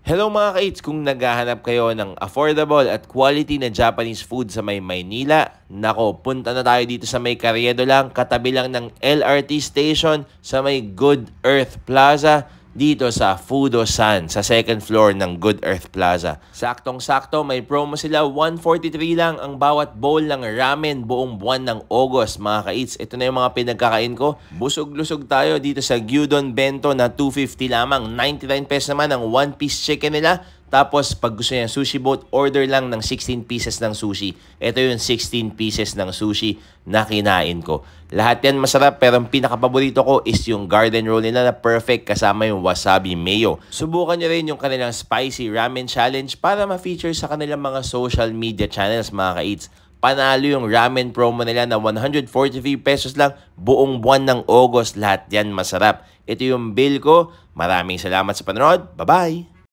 Hello mga ka-eats! Kung naghahanap kayo ng affordable at quality na Japanese food sa may Maynila, nako, punta na tayo dito sa may Carriedo lang, katabi lang ng LRT station sa may Good Earth Plaza, dito sa Fudo-san, sa second floor ng Good Earth Plaza. Saktong-sakto, may promo sila, 143 lang ang bawat bowl ng ramen buong buwan ng August, mga ka-eats. Ito na yung mga pinagkakain ko. Busog-lusog tayo dito sa Gyudon Bento na 250 lamang. 99 pesos naman ang one-piece chicken nila. Tapos, pag gusto niya sushi boat, order lang ng 16 pieces ng sushi. Ito yung 16 pieces ng sushi na kinain ko. Lahat yan masarap, pero ang pinakapaborito ko is yung garden roll nila na perfect kasama yung wasabi mayo. Subukan nyo rin yung kanilang spicy ramen challenge para ma-feature sa kanilang mga social media channels, mga ka-eats. Panalo yung ramen promo nila na 143 pesos lang buong buwan ng August. Lahat yan masarap. Ito yung bill ko. Maraming salamat sa panonood. Bye-bye!